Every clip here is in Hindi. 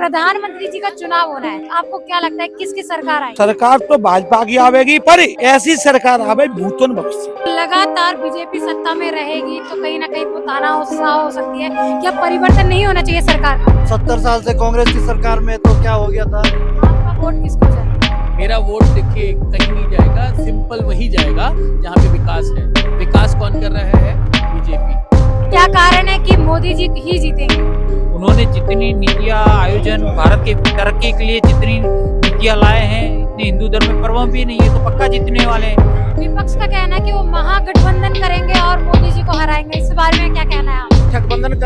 प्रधानमंत्री जी का चुनाव होना है, आपको क्या लगता है किसकी सरकार आएगी? सरकार तो भाजपा की आवेगी, पर ऐसी सरकार आवे भूतन भविष्य। लगातार बीजेपी सत्ता में रहेगी तो कहीं ना कहीं वो तानाशाह हो सकती है। क्या परिवर्तन नहीं होना चाहिए सरकार का? 70 साल से कांग्रेस की सरकार में तो क्या हो गया था। आपका वोट किसको जाएगा? मेरा वोट देखिए कहीं नहीं जाएगा, सिंपल वही जाएगा जहाँ पे विकास है। विकास कौन कर रहा है? बीजेपी। क्या कारण है कि मोदी जी ही जीतेंगे? उन्होंने जितनी नीतियां आयोजन भारत के तरक्की के लिए जितनी नीतियां लाए हैं, इतने हिंदू धर्म में पर्व भी नहीं है तो पक्का जीतने वाले हैं। विपक्ष का कहना है कि वो महागठबंधन करेंगे और मोदी जी को हराएंगे, इस बारे में क्या कहना है आप? गठबंधन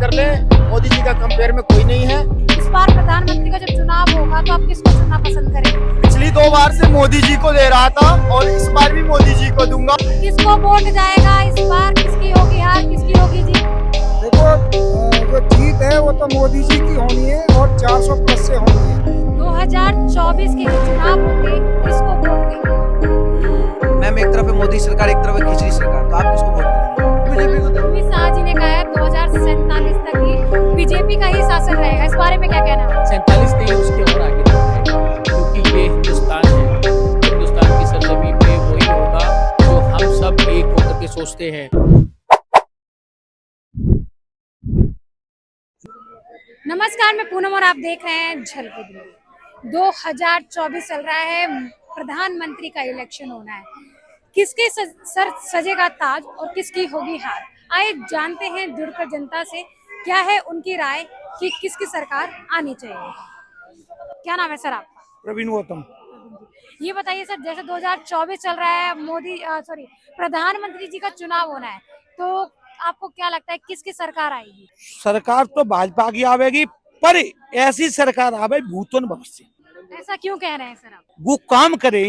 कर ले, मोदी जी का कंपेयर में कोई नहीं है। इस बार प्रधानमंत्री का जब चुनाव होगा तो आप किसको चुनना पसंद करेंगे? पिछली 2 बार से मोदी जी को दे रहा था और इस बार भी मोदी जी को दूंगा। किसको वोट जाएगा इस बार? किसकी होगी हार, किसकी होगी जीत? देखो, जो जीत है वो तो मोदी जी की होनी है और 400 प्लस से होनी है। 2024 के जो चुनाव होंगे किसको वोट देंगे? मैम, एक तरफ है मोदी सरकार, एक तरफ है खिचड़ी सरकार, तो आप किसको वोट देंगे? बीजेपी को। अमित शाह जी ने कहा है 2047 तक ही बीजेपी का ही शासन रहेगा, इस बारे में क्या कहना है? 47 नहीं, उसके और आगे तक है, क्योंकि ये हिंदुस्तान है। हिंदुस्तान की सरजमीन पे वही होगा जो हम सब एक होकर के सोचते हैं। नमस्कार, मैं पूनम और आप देख रहे हैं झलक दिल्ली। 2024 चल रहा है, प्रधानमंत्री का इलेक्शन होना है। किसके सर सजेगा ताज और किसकी होगी हार? आइए जानते हैं जुड़कर जनता से क्या है उनकी राय कि किसकी सरकार आनी चाहिए। क्या नाम है सर आपका? प्रवीण गौतम। ये बताइए सर, जैसे 2024 चल रहा है, प्रधानमंत्री जी का चुनाव होना है, तो आपको क्या लगता है किसकी सरकार आएगी? सरकार तो भाजपा की आवेगी, पर ऐसी सरकार आवे भूतन भविष्य। ऐसा क्यों कह रहे हैं सर आप? वो काम करे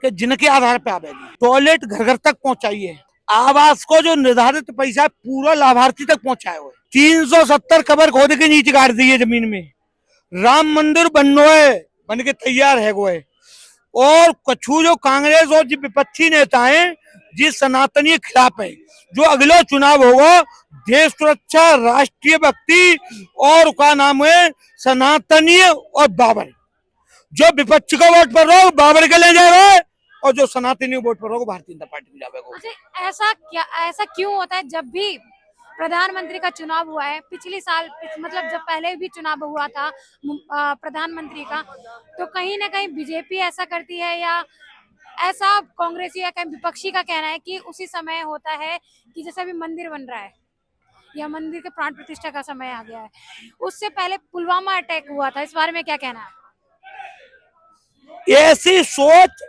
कि जिनके आधार पे आवेगी। टॉयलेट घर घर तक पहुंचाइए, आवास को जो निर्धारित पैसा पूरा लाभार्थी तक पहुंचाए हुए। 370 कबर खोद के नीचे गाड़ दिए जमीन में। राम मंदिर बन के तैयार है वो है। और कछु जो कांग्रेस और जो विपक्षी नेता हैं, जिस सनातनी खिलाफ है, जो अगला चुनाव होगा देश सुरक्षा राष्ट्रीय भक्ति और का नाम है सनातनी और बाबर। जो विपक्ष को वोट पर रहो बाबर के ले जाए और जो सनातनी वोट पर रहो भारतीय जनता पार्टी में जाएगा। अच्छा, ऐसा क्यों होता है? जब भी प्रधानमंत्री का चुनाव हुआ है पिछले साल, मतलब जब पहले भी चुनाव हुआ था प्रधानमंत्री का, तो कहीं ना कहीं बीजेपी ऐसा करती है या ऐसा कांग्रेसी या कहीं विपक्षी का कहना है कि उसी समय होता है कि जैसे अभी मंदिर बन रहा है या मंदिर के प्राण प्रतिष्ठा का समय आ गया है, उससे पहले पुलवामा अटैक हुआ था, इस बारे में क्या कहना है? ऐसी सोच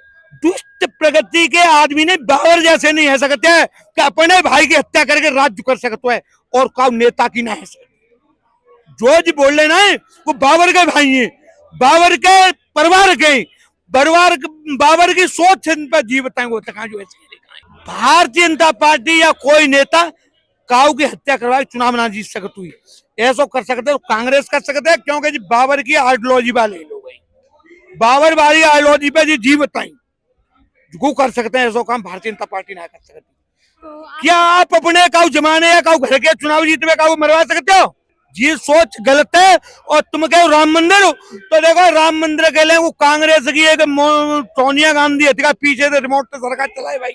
दुष्ट प्रगति के आदमी ने बाबर जैसे नहीं है सकते है कि अपने भाई की हत्या करके राज्य कर सकते है और का नेता की ना है। जो जी बोल रहे ना वो बाबर के भाई हैं, बाबर के परिवार के बाबर की सोच पर जी बताएंगे जो ऐसे। भारतीय जनता पार्टी या कोई नेता काऊ की हत्या करवाए चुनाव ना जीत सकती हुई, ऐसा कर सकते हो कांग्रेस कर सकते है, क्योंकि जी बाबर की आइडियोलॉजी वाले लोग हैं। बाबर वाली आइडियोलॉजी पे जी बताई वो कर सकते हैं, ऐसा काम भारतीय जनता पार्टी ना कर सकती। क्या आप अपने काऊ जमाने या काऊ घर के चुनाव जीतने काऊ मरवा सकते हो? जी सोच गलत है। और तुम कहो राम मंदिर, तो देखो राम मंदिर के लिए वो कांग्रेस की एक सोनिया गांधी हत्या पीछे से रिमोट से सरकार चलाए भाई,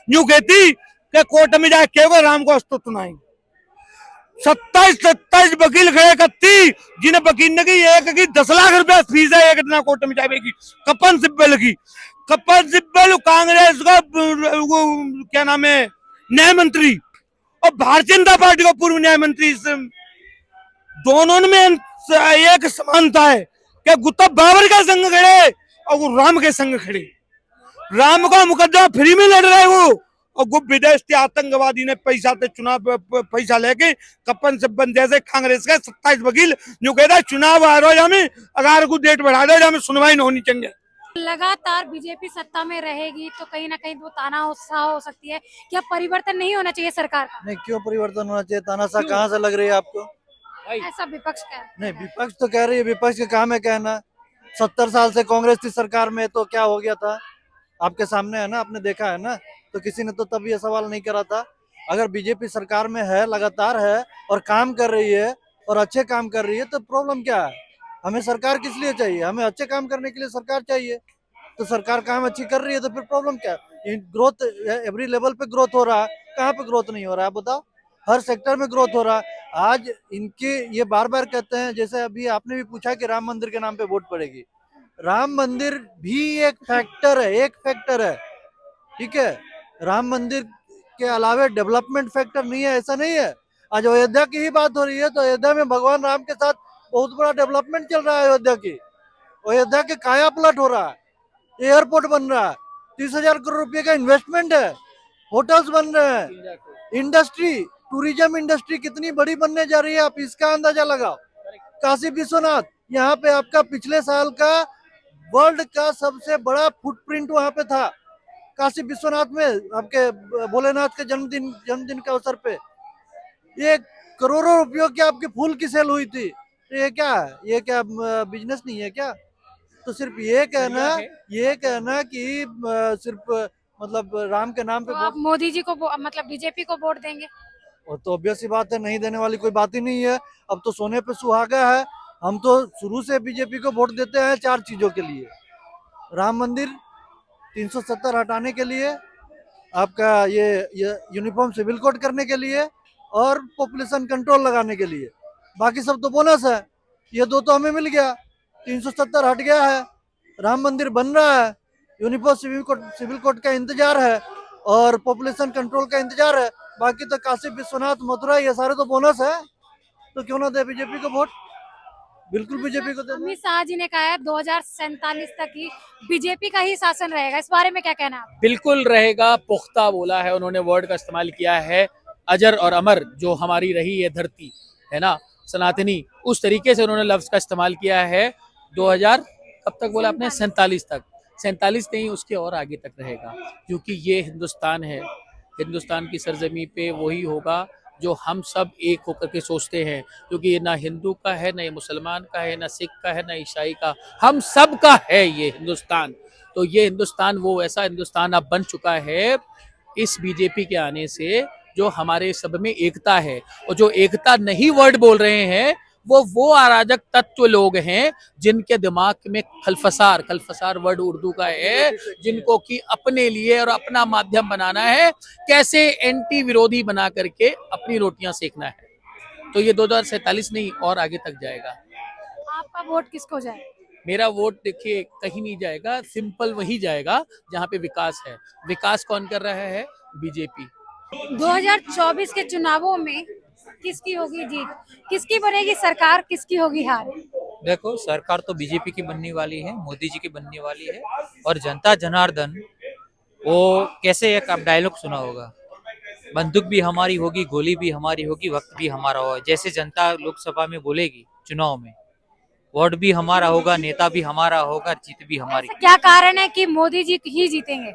यूं कहती कि कोर्ट में जाके कहोगे राम को अस्तुत्व नहीं। 27 वकील खड़े करती, जिन्हें वकील ने की एक की 10 लाख रुपया फीस है एक दिन कोर्ट में जाएगी। कपिल सिब्बल कांग्रेस का क्या नाम है न्याय मंत्री और भारतीय जनता पार्टी का पूर्व न्याय मंत्री, दोनों में एक समानता है कि गुत्ता बाबर का संग खड़े और वो राम के संग खड़े। राम का मुकदमा फ्री में लड़ रहे वो, और गुप्त विदेश के आतंकवादी ने पैसा से चुनाव पैसा लेके कपन सिब्बल जैसे कांग्रेस के 27 वकील जो कहता है चुनाव आ रहा है, अगर को डेट बढ़ा दे हमें सुनवाई नहीं होनी चाहिए। लगातार बीजेपी सत्ता में रहेगी तो कहीं ना कहीं वो तानाशाह हो सकती है। क्या परिवर्तन नहीं होना चाहिए सरकार का? नहीं, क्यों परिवर्तन होना चाहिए? तानाशाह कहाँ से लग रही है आपको? ऐसा विपक्ष का है। नहीं, विपक्ष तो कह रही है, विपक्ष का काम है कहना। 70 साल से कांग्रेस की सरकार में तो क्या हो गया था आपके सामने है ना, आपने देखा है ना, तो किसी ने तो तब ये सवाल नहीं करा था। अगर बीजेपी सरकार में है, लगातार है और काम कर रही है और अच्छे काम कर रही है, तो प्रॉब्लम क्या है? हमें सरकार किस लिए चाहिए? हमें अच्छे काम करने के लिए सरकार चाहिए। तो सरकार काम अच्छी कर रही है तो फिर प्रॉब्लम क्या है? ग्रोथ एवरी लेवल पे ग्रोथ हो रहा है, कहाँ पे ग्रोथ नहीं हो रहा है बताओ? हर सेक्टर में ग्रोथ हो रहा है। आज इनके ये बार बार कहते हैं, जैसे अभी आपने भी पूछा कि राम मंदिर के नाम पे वोट पड़ेगी। राम मंदिर भी एक फैक्टर है, एक फैक्टर है, ठीक है। राम मंदिर के अलावे डेवलपमेंट फैक्टर नहीं है, ऐसा नहीं है। आज अयोध्या की ही बात हो रही है तो अयोध्या में भगवान राम के साथ बहुत बड़ा डेवलपमेंट चल रहा है। अयोध्या की, अयोध्या के काया पलट हो रहा है, एयरपोर्ट बन रहा है, 30,000 करोड़ रुपए का इन्वेस्टमेंट है, होटल्स बन रहे हैं, इंडस्ट्री, टूरिज्म इंडस्ट्री कितनी बड़ी बनने जा रही है, आप इसका अंदाजा लगाओ। काशी विश्वनाथ, यहाँ पे आपका पिछले साल का वर्ल्ड का सबसे बड़ा फुटप्रिंट वहां पे था, काशी विश्वनाथ में, आपके भोलेनाथ के जन्मदिन के अवसर पे। ये करोड़ों रुपयों की आपकी फूल की सेल हुई थी। तो ये क्या है? ये क्या बिजनेस नहीं है क्या? तो सिर्फ ये कहना कि सिर्फ मतलब राम के नाम पे तो आप मोदी जी को मतलब बीजेपी को वोट देंगे? वो तो ऑब्वियस सी बात है, नहीं देने वाली कोई बात ही नहीं है। अब तो सोने पे सुहागा है। हम तो शुरू से बीजेपी को वोट देते हैं 4 चीजों के लिए। राम मंदिर 370 हटाने के लिए, आपका ये यूनिफॉर्म सिविल कोड करने के लिए, और पॉपुलेशन कंट्रोल लगाने के लिए। बाकी सब तो बोनस है। ये 2 तो हमें मिल गया, 370 हट गया है, राम मंदिर बन रहा है, यूनिफॉर्म सिविल कोड का इंतजार है, और पॉपुलेशन कंट्रोल का इंतजार है। बाकी तो काशी विश्वनाथ, मथुरा, ये सारे तो बोनस है। तो क्यों ना दे बीजेपी को वोट? बिल्कुल बीजेपी को दे। अमित शाह जी ने कहा है 2047 तक ही बीजेपी का ही शासन रहेगा, इस बारे में क्या कहना है आप? बिल्कुल रहेगा, पुख्ता बोला है उन्होंने, वर्ड का इस्तेमाल किया है, अजर और अमर जो हमारी रही है धरती है ना, सनातनी, उस तरीके से उन्होंने लफ्ज का इस्तेमाल किया है। 2000 कब तक बोला आपने? 47 तक। 47 नहीं, उसके और आगे तक रहेगा, क्योंकि ये हिंदुस्तान है। हिंदुस्तान की सरजमी पे वही होगा जो हम सब एक होकर के सोचते हैं, क्योंकि ये ना हिंदू का है, ना ये मुसलमान का है, ना सिख का है, ना ईसाई का, हम सब का है ये हिंदुस्तान। तो ये हिंदुस्तान वो ऐसा हिंदुस्तान अब बन चुका है इस बीजेपी के आने से, जो हमारे सब में एकता है। और जो एकता नहीं वर्ड बोल रहे हैं वो अराजक तत्व लोग हैं जिनके दिमाग में खलफसार वर्ड उर्दू का है, जिनको कि अपने लिए और अपना माध्यम बनाना है, कैसे एंटी विरोधी बना करके अपनी रोटियां सेकना है। तो ये 2047 नहीं और आगे तक जाएगा। आपका वोट किसको जाए? मेरा वोट देखिए कहीं नहीं जाएगा, सिंपल वही जाएगा जहाँ पे विकास है। विकास कौन कर रहा है? बीजेपी। 2024 के चुनावों में किसकी होगी जीत, किसकी बनेगी सरकार, किसकी होगी हार? देखो, सरकार तो बीजेपी की बनने वाली है, मोदी जी की बनने वाली है। और जनता जनार्दन, वो कैसे, एक आप डायलॉग सुना होगा, बंदूक भी हमारी होगी, गोली भी हमारी होगी, वक्त भी हमारा होगा। जैसे जनता लोकसभा में बोलेगी चुनाव में, वोट भी हमारा होगा, नेता भी हमारा होगा, जीत भी हमारी। क्या कारण है कि मोदी जी ही जीतेंगे?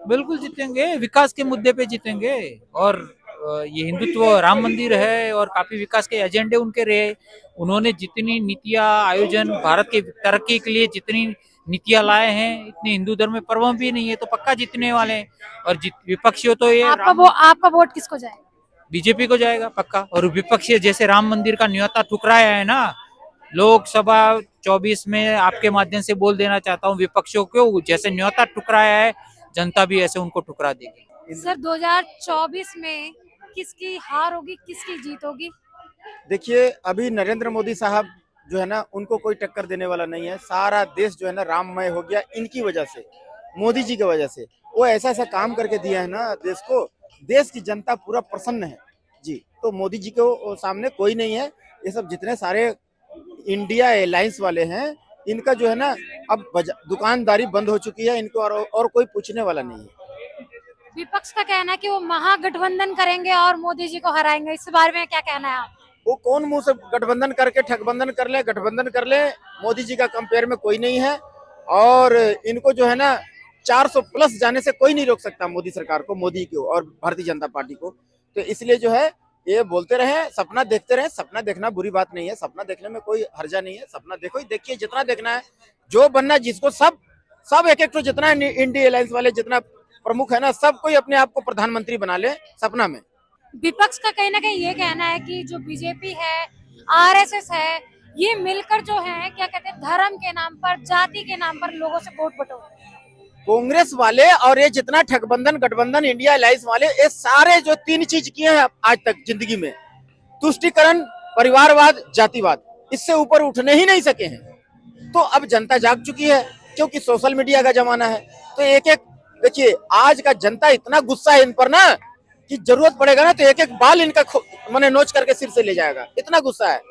बिल्कुल जीतेंगे, विकास के मुद्दे पे जीतेंगे। और ये हिंदुत्व, राम मंदिर है और काफी विकास के एजेंडे उनके रहे। उन्होंने जितनी नीतियां, आयोजन, भारत के तरक्की के लिए जितनी नीतियां लाए हैं, इतने हिंदू धर्म में पर्व भी नहीं है, तो पक्का जीतने वाले हैं। और विपक्षी तो ये आपका वोट किसको जाए? बीजेपी को जाएगा पक्का। और विपक्षी जैसे राम मंदिर का न्योता ठुकराया है ना, लोकसभा 24 में आपके माध्यम से बोल देना चाहता हूँ, विपक्षियों को जैसे न्योता ठुकराया है, जनता भी ऐसे उनको ठुकरा देगी। सर 2024 में किसकी हार होगी, किसकी जीत होगी? देखिए, अभी नरेंद्र मोदी साहब जो है ना, उनको कोई टक्कर देने वाला नहीं है। सारा देश जो है ना राममय हो गया इनकी वजह से, मोदी जी की वजह से। वो ऐसा ऐसा काम करके दिया है ना देश को, देश की जनता पूरा प्रसन्न है जी। तो मोदी जी को सामने कोई नहीं है। ये सब जितने सारे इंडिया एयरलाइंस वाले हैं, इनका जो है ना अब दुकानदारी बंद हो चुकी है इनको, और कोई पूछने वाला नहीं है। विपक्ष का कहना है कि वो महागठबंधन करेंगे और मोदी जी को हराएंगे, इस बारे में क्या कहना है आप? वो कौन मुंह से गठबंधन करके ठगबंधन कर ले, गठबंधन कर ले, मोदी जी का कंपेयर में कोई नहीं है। और इनको जो है ना 400 प्लस जाने से कोई नहीं रोक सकता मोदी सरकार को, मोदी को और भारतीय जनता पार्टी को। तो इसलिए जो है ये बोलते रहे, सपना देखते रहे। सपना देखना बुरी बात नहीं है, सपना देखने में कोई हर्जा नहीं है। सपना देखो, देखिए जितना देखना है, जो बनना, जिसको सब एक तो जितना इंडिया अलायंस वाले जितना प्रमुख है ना, सब कोई अपने आप को प्रधानमंत्री बना ले सपना में। विपक्ष का कहीं ना कहीं ये कहना है कि जो बीजेपी है, आरएसएस है, ये मिलकर जो है क्या कहते हैं धर्म के नाम पर, जाति के नाम पर लोगों से वोट बटोर रहे हैं। कांग्रेस वाले और ये जितना ठगबंधन गठबंधन इंडिया अलायंस वाले, ये सारे जो 3 चीज किए हैं आज तक जिंदगी में, तुष्टिकरण, परिवारवाद, जातिवाद, इससे ऊपर उठने ही नहीं सके हैं। तो अब जनता जाग चुकी है, क्योंकि सोशल मीडिया का जमाना है। तो एक एक देखिए, आज का जनता इतना गुस्सा है इन पर ना कि जरूरत पड़ेगा ना तो एक एक बाल इनका मैंने नोच करके सिर से ले जाएगा, इतना गुस्सा है।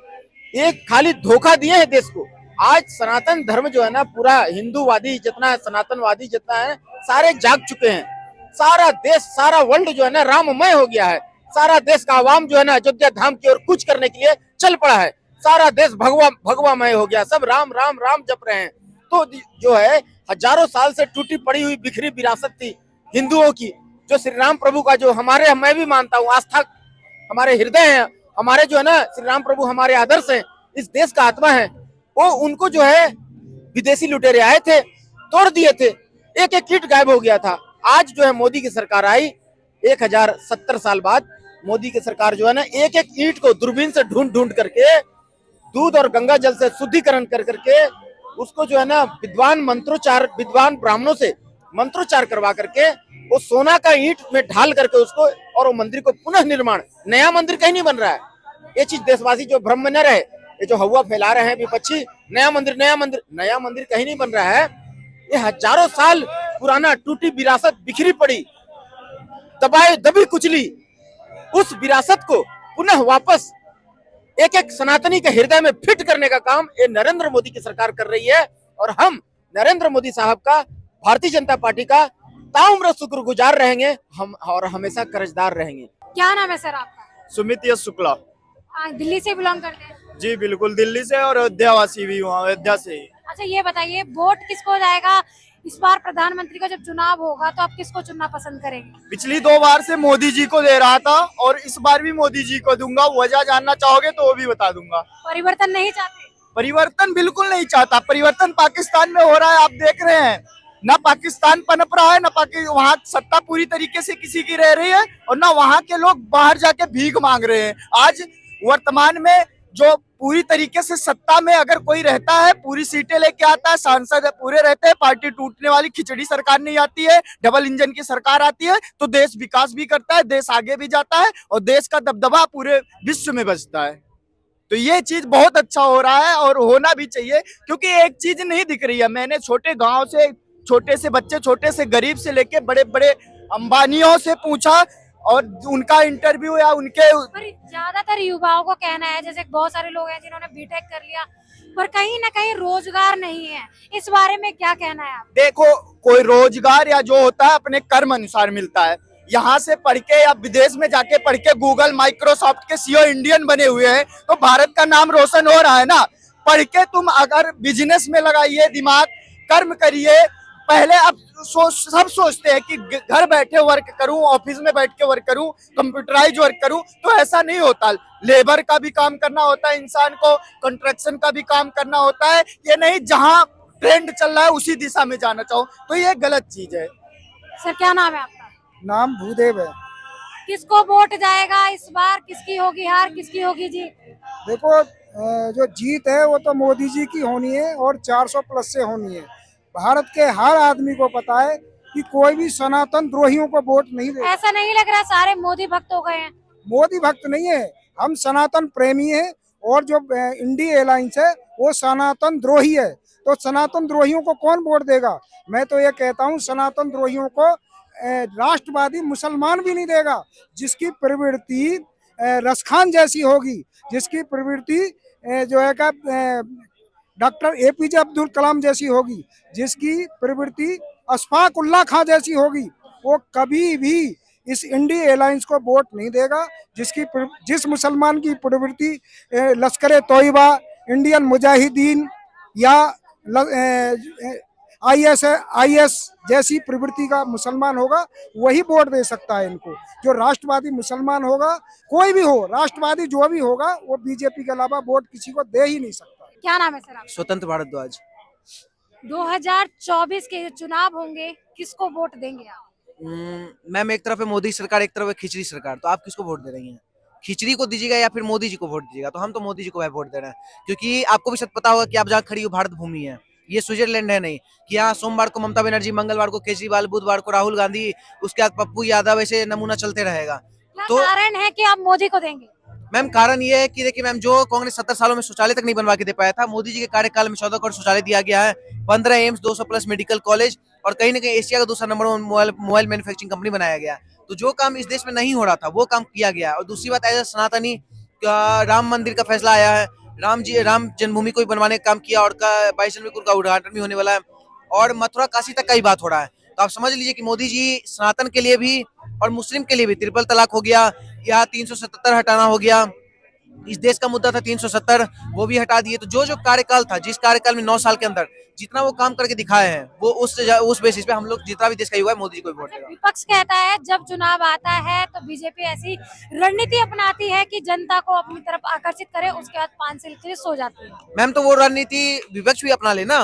ये खाली धोखा दिए हैं देश को। आज सनातन धर्म जो है ना, पूरा हिंदूवादी जितना है, सनातनवादी जितना है, सारे जाग चुके हैं। सारा देश, सारा वर्ल्ड जो है ना राममय हो गया है। सारा देश का आवाम जो है ना अयोध्या धाम की ओर कूच करने के लिए चल पड़ा है। सारा देश भगवामय हो गया, सब राम राम राम जप रहे हैं। तो जो है हजारों साल से टूटी पड़ी हुई बिखरी विरासत थी हिंदुओं की, जो श्री राम प्रभु का, जो हमारे, मैं भी मानता हूँ, आस्था हमारे हृदय है, हमारे जो है ना श्री राम प्रभु हमारे आदर्श हैं, इस देश का आत्मा है। वो उनको जो है विदेशी लुटेरे आए थे, तोड़ दिए थे, एक एक ईंट गायब हो गया था। आज जो है मोदी की सरकार आई, 1070 साल बाद मोदी की सरकार जो है ना एक एक ईंट को दूरबीन से ढूंढ ढूंढ करके, दूध और गंगा जल से शुद्धिकरण कर करके, उसको जो है ना विद्वान ब्राह्मणों से मंत्रोच्चार करवा करके, वो सोना का ईंट में ढाल करके उसको, और वो मंदिर को पुनः निर्माण, नया मंदिर कहीं नहीं बन रहा है। ये चीज देशवासी जो भ्रम में न रहे, ये जो हवा फैला रहे हैं विपक्षी, नया मंदिर कहीं नहीं बन रहा है। ये हजारों साल पुराना टूटी विरासत, बिखरी पड़ी, दबी कुचली उस विरासत को पुनः वापस एक एक सनातनी के हृदय में फिट करने का काम ये नरेंद्र मोदी की सरकार कर रही है। और हम नरेंद्र मोदी साहब का, भारतीय जनता पार्टी का ताउम्र शुक्रगुजार रहेंगे, हम और हमेशा कर्जदार रहेंगे। क्या नाम है सर आपका? सुमित यश शुक्ला। दिल्ली से बिलोंग करते हैं? जी बिल्कुल, दिल्ली से और अयोध्यावासी भी हूँ, अयोध्या से ही। अच्छा ये बताइए, वोट किसको जाएगा इस बार? प्रधानमंत्री का जब चुनाव होगा तो आप किसको चुनना पसंद करेंगे? पिछली 2 बार से मोदी जी को दे रहा था और इस बार भी मोदी जी को दूंगा। वजह जानना चाहोगे तो वो भी बता दूंगा। परिवर्तन नहीं चाहते? परिवर्तन बिल्कुल नहीं चाहता। परिवर्तन पाकिस्तान में हो रहा है, आप देख रहे हैं ना। पाकिस्तान पनप रहा है ना, वहाँ सत्ता पूरी तरीके से किसी की रह रही है, और ना वहाँ के लोग बाहर जाके भीख मांग रहे हैं। आज वर्तमान में जो पूरी तरीके से सत्ता में अगर कोई रहता है, पूरी सीटें लेके आता है, सांसद पूरे रहते हैं, पार्टी टूटने वाली खिचड़ी सरकार नहीं आती है, डबल इंजन की सरकार आती है, तो देश विकास भी करता है, देश आगे भी जाता है और देश का दबदबा पूरे विश्व में बचता है। तो ये चीज बहुत अच्छा हो रहा है और होना भी चाहिए, क्योंकि एक चीज नहीं दिख रही है। मैंने छोटे गांव से, छोटे से बच्चे, छोटे से गरीब से लेके बड़े बड़े अंबानियों से पूछा और उनका इंटरव्यू या उनके, पर ज्यादातर युवाओं को कहना है, जैसे बहुत सारे लोग हैं जिन्होंने बीटेक कर लिया पर कहीं ना कहीं रोजगार नहीं है, इस बारे में क्या कहना है आप? देखो, कोई रोजगार या जो होता है अपने कर्म अनुसार मिलता है। यहाँ से पढ़ के या विदेश में जाके पढ़ के गूगल, माइक्रोसॉफ्ट के सीईओ इंडियन बने हुए हैं, तो भारत का नाम रोशन हो रहा है ना। पढ़ के तुम अगर बिजनेस में लगाइए दिमाग, कर्म करिए। पहले अब सब सोचते हैं कि घर बैठे वर्क करूं, ऑफिस में बैठ के वर्क करूं, कंप्यूटराइज वर्क करूं, तो ऐसा नहीं होता। लेबर का भी काम करना होता है इंसान को, कंस्ट्रक्शन का भी काम करना होता है। ये नहीं जहां ट्रेंड चल रहा है उसी दिशा में जाना चाहो, तो ये गलत चीज है। सर क्या नाम है आपका? नाम भूदेव है। किसको वोट जाएगा इस बार? किसकी होगी हार, किसकी होगी जीत? देखो, जो जीत है वो तो मोदी जी की होनी है और 400 प्लस से होनी है। भारत के हर आदमी को पता है कि कोई भी सनातन द्रोहियों को वोट नहीं देगा। ऐसा नहीं लग रहा सारे मोदी भक्त हो गए हैं? मोदी भक्त नहीं है, हम सनातन प्रेमी हैं। और जो इंडिया अलायंस है वो सनातन द्रोही है, तो सनातन द्रोहियों को कौन वोट देगा? मैं तो ये कहता हूँ सनातन द्रोहियों को राष्ट्रवादी मुसलमान भी नहीं देगा। जिसकी प्रवृत्ति रसखान जैसी होगी, जिसकी प्रवृत्ति जो है का डॉक्टर एपीजे अब्दुल कलाम जैसी होगी, जिसकी प्रवृत्ति अशफाक उल्लाह खां जैसी होगी, वो कभी भी इस इंडिया अलायंस को वोट नहीं देगा। जिस मुसलमान की प्रवृत्ति लश्कर तोयबा, इंडियन मुजाहिदीन या आईएस जैसी प्रवृत्ति का मुसलमान होगा, वही वोट दे सकता है इनको। जो राष्ट्रवादी मुसलमान होगा, कोई भी हो, राष्ट्रवादी जो भी होगा, वो बीजेपी के अलावा वोट किसी को दे ही नहीं सकता। क्या नाम है सर आपका? स्वतंत्र भारद्वाज। 2024 के चुनाव होंगे, किसको वोट देंगे आप? मैम, एक तरफ है मोदी सरकार, एक तरफ है खिचड़ी सरकार, तो आप किसको वोट दे रही हैं? खिचड़ी को दीजिएगा या फिर मोदी जी को वोट दीजिएगा। तो हम तो मोदी जी को वोट दे रहे हैं, क्योंकि आपको भी शायद पता होगा कि आप जहाँ खड़ी हो भारत भूमि है, ये स्विट्जरलैंड है नहीं कि यहाँ सोमवार को ममता बनर्जी, मंगलवार को केजरीवाल, बुधवार को राहुल गांधी, उसके बाद पप्पू यादव, ऐसे नमूना चलते रहेगा। क्या तो कारण है कि आप मोदी को देंगे? मैम कारण ये है कि देखिए मैम, जो कांग्रेस 70 सालों में शौचालय तक नहीं बनवा के दे पाया था, मोदी जी के कार्यकाल में 14 करोड़ शौचालय दिया गया है, 15 एम्स, 200 प्लस मेडिकल कॉलेज, और कहीं ना कहीं एशिया का दूसरा नंबर मोबाइल मैन्युफैक्चरिंग कंपनी बनाया गया। तो जो काम इस देश में नहीं हो रहा था वो काम किया गया। और दूसरी बात, एज सनातनी, राम मंदिर का फैसला आया है, राम जन्मभूमि को भी बनवाने का काम किया, और 22 जनवरी को उनका उद्घाटन भी होने वाला है, और मथुरा काशी तक का ही बात हो रहा है। तो आप समझ लीजिए कि मोदी जी सनातन के लिए भी और मुस्लिम के लिए भी, ट्रिपल तलाक हो गया, यहाँ 377 हटाना हो गया, इस देश का मुद्दा था 370, वो भी हटा दिए। तो जो कार्यकाल था, जिस कार्यकाल में 9 साल के अंदर जितना वो काम करके दिखाए हैं, वो उस बेसिस पे हम लोग जितना भी देश का युवा है मोदी जी को वोट देगा। विपक्ष कहता है जब चुनाव आता है तो बीजेपी ऐसी रणनीति अपनाती है कि जनता को अपनी तरफ आकर्षित करे, उसके बाद 5 साल के लिए सो जाती है। मैम तो वो रणनीति विपक्ष भी अपना लेना।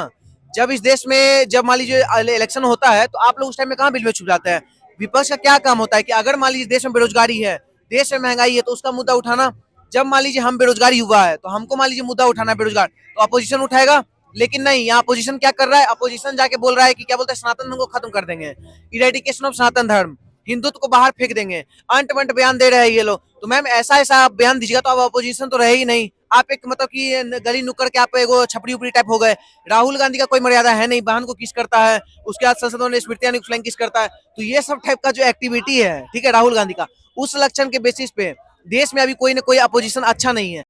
जब इस देश में, जब मान लीजिए इलेक्शन होता है, तो आप लोग उस टाइम में कहाँ बिल में छुप जाते हैं? विपक्ष का क्या काम होता है कि अगर मान लीजिए देश में बेरोजगारी है, देश में महंगाई है, तो उसका मुद्दा उठाना। जब मान लीजिए हम बेरोजगार युवा है, तो हमको मान लीजिए मुद्दा उठाना है बेरोजगार, तो अपोजिशन उठाएगा। लेकिन नहीं, यहाँ अपोजिशन क्या कर रहा है? अपोजिशन जाके बोल रहा है कि क्या बोलते हैं, सनातन धर्म को खत्म कर देंगे, इरेडिकेशन ऑफ सनातन धर्म, हिंदुत्व को बाहर फेंक देंगे, अंट बंट बयान दे रहे हैं ये लोग। तो मैम ऐसा आप बयान दीजिएगा तो अब अपोजिशन तो रहे ही नहीं। आप एक मतलब कि गली नुक्कड़ के आप एगो छपड़ी उपड़ी टाइप हो गए। राहुल गांधी का कोई मर्यादा है नहीं, बहन को किस करता है, उसके बाद संसद में स्मृति ईरानी को फ्लैंक किस करता है। तो ये सब टाइप का जो एक्टिविटी है, ठीक है, राहुल गांधी का, उस लक्षण के बेसिस पे देश में अभी कोई ना कोई अपोजिशन अच्छा नहीं है।